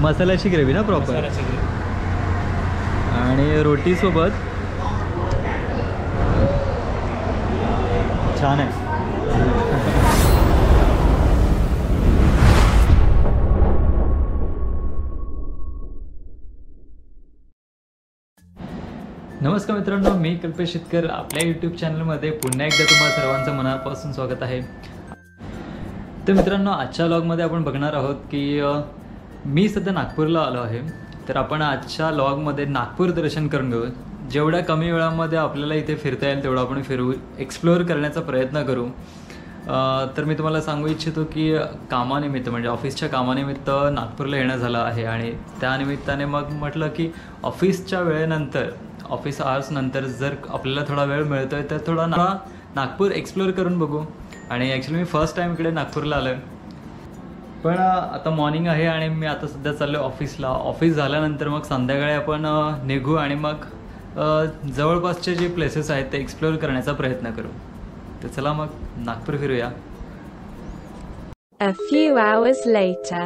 मसाल्याची ग्रेव्ही ना प्रॉपर, मसाल्याची ग्रेव्ही आणि रोटी सोबत छान आहे. नमस्कार मित्रांनो, मी कल्पेश शेतकर. आपल्या यूट्यूब चॅनलमध्ये पुन्हा एकदा तुम्हाला सर्वांचं मनापासून स्वागत आहे. तर मित्रांनो, आजच्या व्लॉगमध्ये आपण बघणार आहोत की मी सध्या नागपूरला आलो आहे. तर आपण आजच्या व्लॉगमध्ये नागपूर दर्शन करून घेऊ. जेवढ्या कमी वेळामध्ये आपल्याला इथे फिरता येईल तेवढं आपण फिरू, एक्सप्लोअर करण्याचा प्रयत्न करू. तर मी तुम्हाला सांगू इच्छितो की कामानिमित्त म्हणजे ऑफिसच्या कामानिमित्त नागपूरला येणं झालं आहे, आणि त्यानिमित्ताने मग म्हटलं की ऑफिसच्या वेळेनंतर, ऑफिस आवर्स नंतर जर आपल्याला थोडा वेळ मिळतो आहे तर थोडा नागपूर एक्सप्लोअर करून बघू. आणि ॲक्च्युली मी फर्स्ट टाईम इकडे नागपूरला आलो आहे. पण आता मॉर्निंग आहे आणि मी आता सध्या चाललो आहे ऑफिसला. ऑफिस झाल्यानंतर मग संध्याकाळी आपण निघू आणि मग जवळपासचे जे प्लेसेस आहेत ते एक्सप्लोअर करण्याचा प्रयत्न करू. तर चला मग नागपूर फिरूया. A few hours later.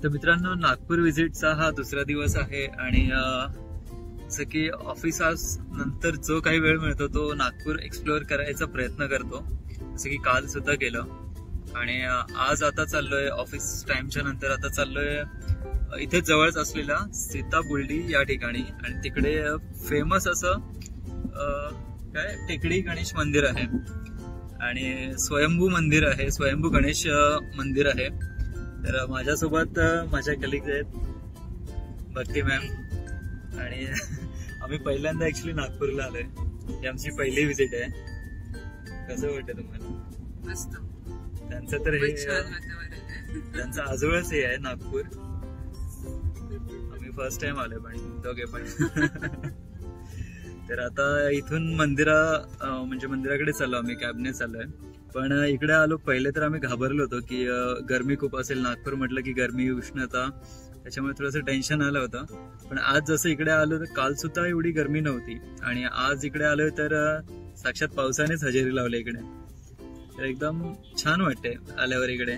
तर मित्रांनो, नागपूर व्हिजिटचा हा दुसरा दिवस आहे, आणि जसं की ऑफिस आवर्स नंतर जो काही वेळ मिळतो तो नागपूर एक्सप्लोअर करायचा प्रयत्न करतो. जसं की काल सुद्धा केलं, आणि आज आता चाललोय ऑफिस टाइमच्या नंतर. आता चाललोय इथे जवळच असलेल्या सीता बुल्डी या ठिकाणी, आणि तिकडे फेमस असं काय टेकडी गणेश मंदिर आहे आणि स्वयंभू मंदिर आहे, स्वयंभू गणेश मंदिर आहे. तर माझ्यासोबत माझ्या कलिग्स आहेत, भक्ती मॅम, आणि आम्ही पहिल्यांदा ऍक्च्युली नागपूरला आलोय. ही आमची पहिली व्हिजिट आहे. कसं वाटतं तुम्हाला? मस्त. त्यांचं तर हे त्यांचं आजोळच हे आहे नागपूर. आम्ही फर्स्ट टाइम आलोय पण दोघे पण. तर आता इथून म्हणजे मंदिराकडे चाललो आम्ही, कॅबने चाललोय. पण इकडे आलो पहिले तर आम्ही घाबरलो होतो की गरमी खूप असेल. नागपूर म्हटलं की गरमी, उष्णता, त्याच्यामुळे थोडंसं टेन्शन आलं होतं. पण आज जसं इकडे आलो तर काल सुद्धा एवढी गरमी नव्हती, आणि आज इकडे आलोय तर साक्षात पावसानेच हजेरी लावली इकडे. तर एकदम छान वाटते आल्यावर इकडे.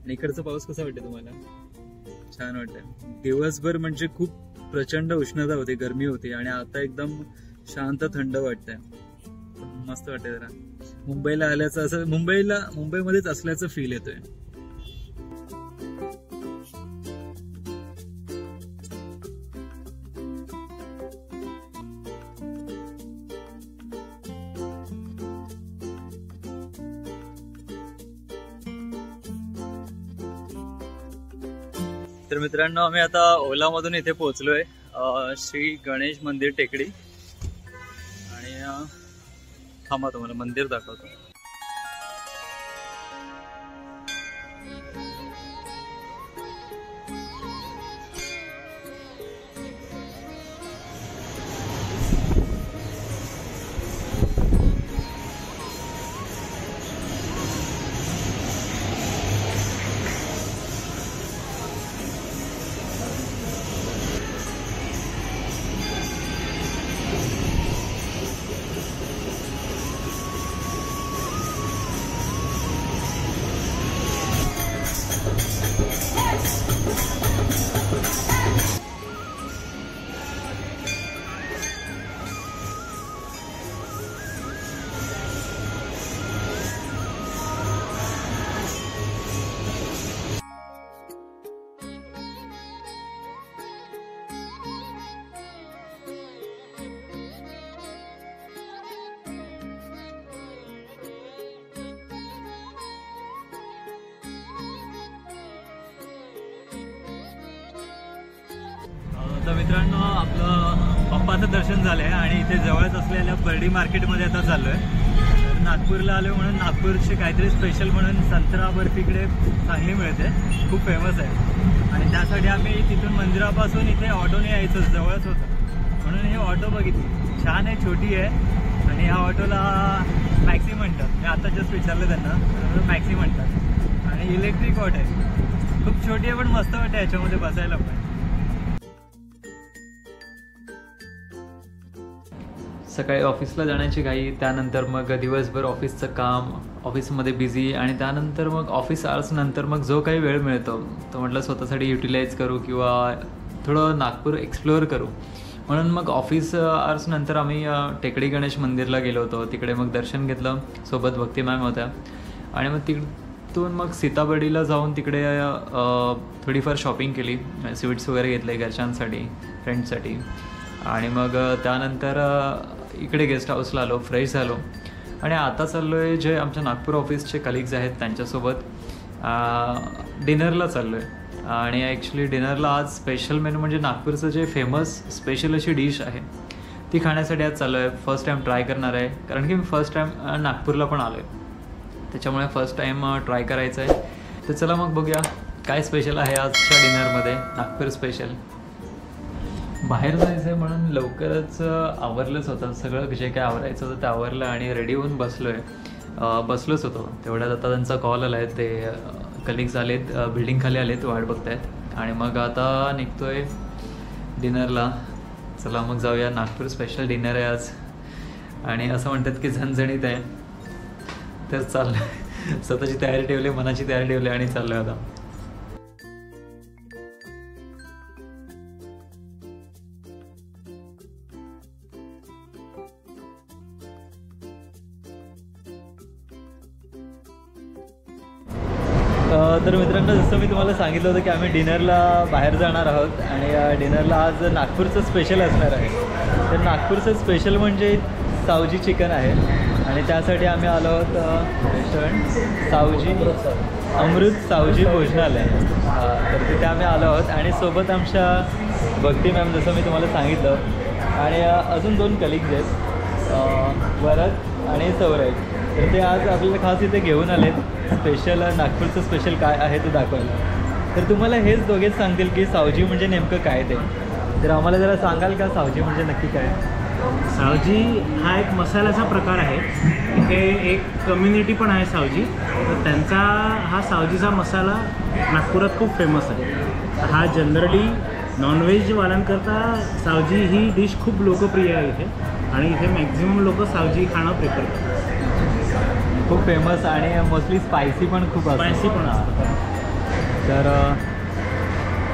आणि इकडचा पाऊस कसा वाटते तुम्हाला? छान वाटतंय. दिवसभर म्हणजे खूप प्रचंड उष्णता होती, गरमी होती, आणि आता एकदम शांत थंड वाटतंय. मस्त वाटतंय. जरा मुंबईला आल्याचं असं, मुंबईमध्येच असल्याचं फील येतोय. तर मित्रांनो, आम्ही आता ओला मधून इथे पोहोचलोय, श्री गणेश मंदिर टेकडी. आणि थांबा, तुम्हाला मंदिर दाखवतो. तर मित्रांनो, आपलं पप्पाचं दर्शन झालंय आणि इथे जवळच असलेल्या बर्डी मार्केटमध्ये आता चाललोय. तर नागपूरला आलोय म्हणून नागपूरचे काहीतरी स्पेशल म्हणून संत्रा बर्फी इकडे चांगली मिळते, खूप फेमस आहे. आणि त्यासाठी आम्ही तिथून मंदिरापासून इथे ऑटोने यायचं, जवळच होतं म्हणून ही ऑटो बघितली. छान आहे, छोटी आहे, आणि ह्या ऑटोला मॅक्सी म्हणतात. मी आता जस्ट विचारलं त्यांना, मॅक्सी म्हणतात. आणि इलेक्ट्रिक ऑटो आहे, खूप छोटी आहे पण मस्त वाटते याच्यामध्ये बसायला पण. सकाळी ऑफिसला जाण्याची घाई, त्यानंतर मग दिवसभर ऑफिसचं काम, ऑफिसमध्ये बिझी, आणि त्यानंतर मग ऑफिस आवर्स नंतर मग जो काही वेळ मिळतो तो म्हटलं स्वतःसाठी युटिलाइज करू किंवा थोडं नागपूर एक्सप्लोअर करू. म्हणून मग ऑफिस आवर्स नंतर आम्ही टेकडी गणेश मंदिरला गेलो होतो. तिकडे मग दर्शन घेतलं, सोबत भक्ती मॅम होत्या, आणि मग तिकडून मग सीताबर्डीला जाऊन तिकडे थोडीफार शॉपिंग केली, स्वीट्स वगैरे घेतले घरच्यांसाठी, फ्रेंड्ससाठी, आणि मग त्यानंतर इकडे गेस्ट हाऊसला आलो, फ्रेश झालो, आणि आता चाललो आहे जे आमच्या नागपूर ऑफिसचे कलिग्ज आहेत त्यांच्यासोबत डिनरला चाललो आहे. आणि ॲक्च्युली डिनरला आज स्पेशल मेनू म्हणजे नागपूरचं जे फेमस स्पेशल अशी डिश आहे ती खाण्यासाठी आज चाललो आहे. फर्स्ट टाईम ट्राय करणार आहे, कारण की मी फर्स्ट टाईम नागपूरला पण आलो आहे, त्याच्यामुळे फर्स्ट टाईम ट्राय करायचं आहे. तर चला मग बघूया काय स्पेशल आहे आजच्या डिनरमध्ये, नागपूर स्पेशल. बाहेर जायचं आहे म्हणून लवकरच आवरलंच होतं, सगळं जे काय आवरायचं होतं ते आवरलं आणि रेडी होऊन बसलोच होतो. तेवढ्यात आता त्यांचा कॉल आला आहे, ते कलिग्स आलेत, बिल्डिंग खाली आलेत, वाट बघतायत, आणि मग आता निघतोय डिनरला. चला मग जाऊया, नागपूर स्पेशल डिनर आहे आज, आणि असं म्हणतात की झणझणीत आहे. तर चाललं, स्वतःची तयारी ठेवली, मनाची तयारी ठेवली, आणि चाललोय आता. तर मित्रांनो, जसं मी तुम्हाला सांगितलं होतं की आम्ही डिनरला बाहेर जाणार आहोत, आणि डिनरला आज नागपूरचं स्पेशल असणार आहे. तर नागपूरचं स्पेशल म्हणजे सावजी चिकन आहे, आणि त्यासाठी आम्ही आलो आहोत रेस्टॉरंट सावजी, अमृत सावजी भोजनालय. तर तिथे आम्ही आलो आहोत, आणि सोबत आमच्या भक्ती मॅम, जसं मी तुम्हाला सांगितलं, आणि अजून 2 कलिग्ज आहेत, वरद आणि सौरभ. तर ते आज आपल्याला खास इथे घेऊन आलेत, स्पेशल नागपूरचं स्पेशल काय आहे ते दाखवायला. तर तुम्हाला हेच दोघेच सांगतील की सावजी म्हणजे नेमकं काय ते. तर आम्हाला जरा सांगाल का सावजी म्हणजे नक्की काय? सावजी हा एक मसाल्याचा प्रकार आहे. इथे एक कम्युनिटी पण आहे सावजी, तर त्यांचा हा सावजीचा मसाला नागपुरात खूप फेमस आहे. हा जनरली नॉनव्हेजवाल्यांकरता सावजी ही डिश खूप लोकप्रिय आहे इथे, आणि इथे मॅक्झिमम लोक सावजी खाणं प्रेफर करतात. खूप फेमस, आणि मोस्टली स्पायसी पण खूप असतं. स्पायसी पण असतं.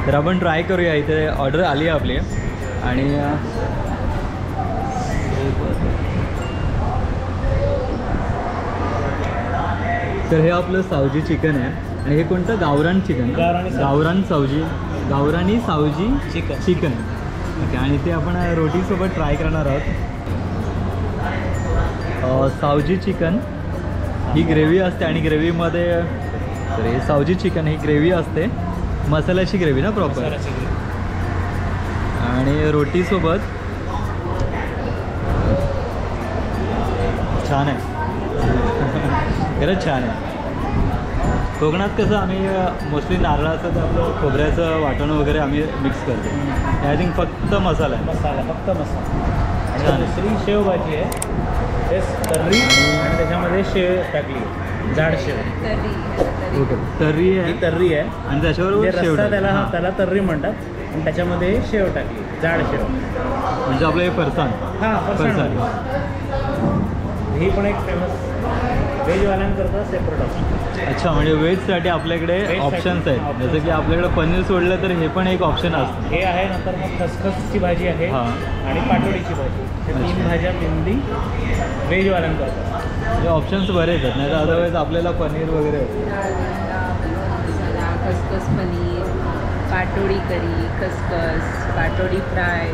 तर आपण ट्राय करूया. इथे ऑर्डर आली आहे आपली, आणि तर हे आपलं सावजी चिकन आहे, आणि हे कोणतं गावरान चिकन, गावरानी सावजी चिकन. ओके, आणि ते आपण रोटीसोबत ट्राय करणार आहोत. सावजी चिकन ही ग्रेव्ही असते, आणि ग्रेव्हीमध्ये तर हे सावजी चिकन ही ग्रेव्ही असते, मसाल्याची ग्रेव्ही ना प्रॉपर, आणि रोटीसोबत छान आहे. खरंच छान आहे. कोकणात कसं आम्ही मोस्टली नारळाचं तर आपलं खोबऱ्याचं वाटण वगैरे आम्ही मिक्स करतो. आय थिंक फक्त मसाला आहे, फक्त मसाला. आणि दुसरी शेवभाजी आहे, तेच तर्री, आणि त्याच्यामध्ये शेव टाकली, जाड शेव. ओके, तर्री आहे, तर्री आहे, आणि त्याच्याबरोबर शेव, त्याला तर्री म्हणतात, आणि त्याच्यामध्ये शेव टाकली, जाड शेव. म्हणजे आपलं हे फरसाण. हां, फरसाण. ही पण एक फेमस व्हेजवाल्यांकरता सेपरेट ऑप्शन. अच्छा, म्हणजे व्हेजसाठी आपल्याकडे ऑप्शन्स आहेत, जसं की आपल्याकडे पनीर सोडलं तर हे पण एक ऑप्शन असतं. हे आहे. नंतर मग खसखसची भाजी आहे, आणि पाटोडीची भाजी. हे 3 भाज्या मेनली व्हेजवाल्यांकरता. हे ऑप्शन्स बरेच आहेत, नाही तर अदरवाईज आपल्याला पनीर वगैरे, खसखस पनीर, पाटोडी करी, खसखस, पाटोडी फ्राय.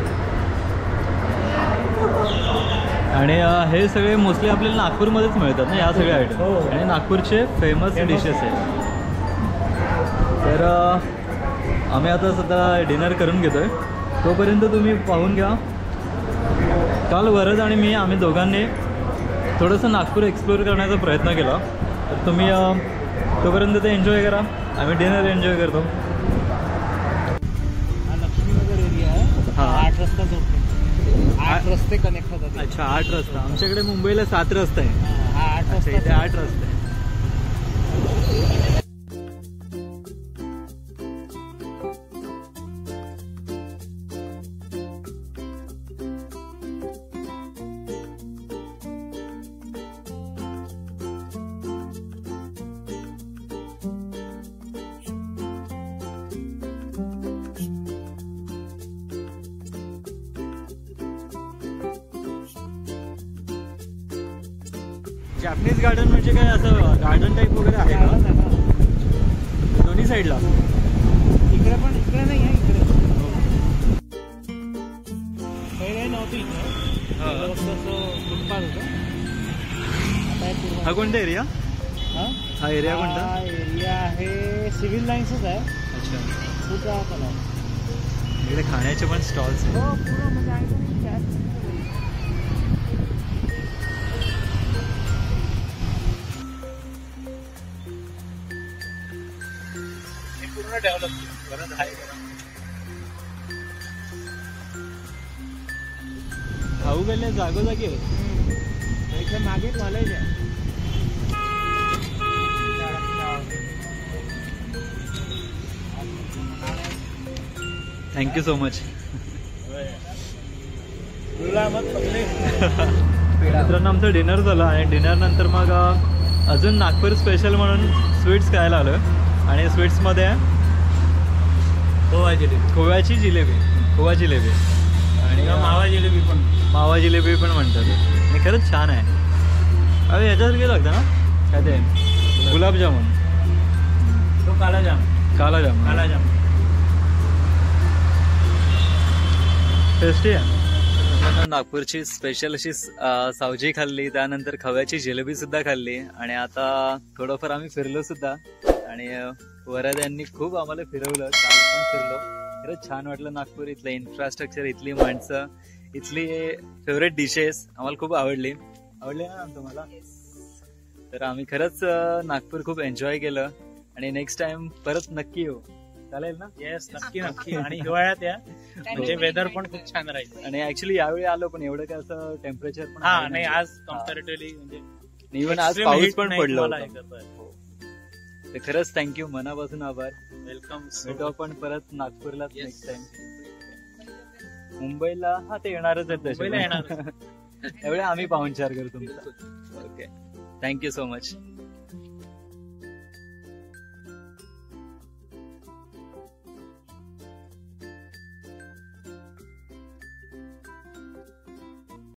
आणि हे सगळे मोस्टली आपल्याला नागपूरमध्येच मिळतात ना या सगळ्या आयटम. आणि नागपूरचे फेमस डिशेस आहेत. तर आम्ही आता सध्या डिनर करून घेतो आहे, तोपर्यंत तुम्ही पाहून घ्या. काल वरद आणि मी आम्ही दोघांनी थोडंसं नागपूर एक्सप्लोअर करण्याचा प्रयत्न केला, तर तुम्ही तोपर्यंत ते एन्जॉय करा. आम्ही डिनर एन्जॉय करतो. हा लक्ष्मीनगर एरिया आहे. हां, 8 रस्ता जोडतो, 8 रस्ते कनेक्ट होतात. अच्छा, 8 रस्ता. आमच्याकडे मुंबईला 7 रस्ते आहे. हा, 8 रस्ते, इथे 8 रस्ते. जॅपनीज गार्डन म्हणजे काय असं गार्डन टाईप वगैरे आहे का दोन्ही साईडला? इकडे पण, इकडे नाही आहे, इकडे पहिले नव्हतं इकडे, फुटपाथ होतं. आता हे पूर्ण. हा कोणता एरिया? हा एरिया कोणता? हा एरिया आहे सिव्हिल लाईन्सच आहे. अच्छा. पुढचा तलाव. इकडे खाण्याचे पण स्टॉल्स आहेत. हो पूर्ण म्हणजे आहे ना त्यात. हे पूर्ण डेव्हलप करत आहे. खाऊ गेले जागोजागी आहेत. इथे मागे कॉलेज आहे. Thank you so much. मित्रांनो आमचं डिनर झालं आणि डिनर नंतर मग अजून नागपूर स्पेशल म्हणून स्वीट्स खायला आलो आणि स्वीट्समध्ये खोव्याची जिलेबी, खोवा जिलेबी आणि मावा जिलेबी पण म्हणतात आणि खरंच छान आहे. अरे याच्यासारखे लागतं ना काय ते गुलाबजामुन, तो काला जाम. टेस्टी आहे. नागपूरची स्पेशल अशी सावजी खाल्ली, त्यानंतर खव्याची जिलेबी सुद्धा खाल्ली आणि आता थोडंफार आम्ही फिरलो सुद्धा आणि वरद यांनी खूप आम्हाला फिरवलं. काल पण फिरलो. खरंच छान वाटलं नागपूर. इथलं इन्फ्रास्ट्रक्चर, इथली माणसं, इथली फेवरेट डिशेस आम्हाला खूप आवडली ना तुम्हाला? तर आम्ही खरंच नागपूर खूप एन्जॉय केलं आणि नेक्स्ट टाइम परत नक्की येऊ. चालेल ना? येस, नक्की. आणि हिवाळ्यात या, म्हणजे वेदर पण खूप छान राहील. आणि ऍक्च्युली यावेळी आलो पण एवढं काय असं टेम्परेचर पण नाही आज कम्पॅरेटिव्हली म्हणजे इव्हन आज पाऊस पण पडला मला होता. तर खरंच थँक्यू, मनापासून आभार. वेलकम. भेटू आपण परत नागपूरला नेक्स्ट टाइम. मुंबईला ते येणारच आहेत तसे. मुंबईला येणार. त्यावेळी आम्ही पाहुणचार करू तुमचा. Okay, thank you so much.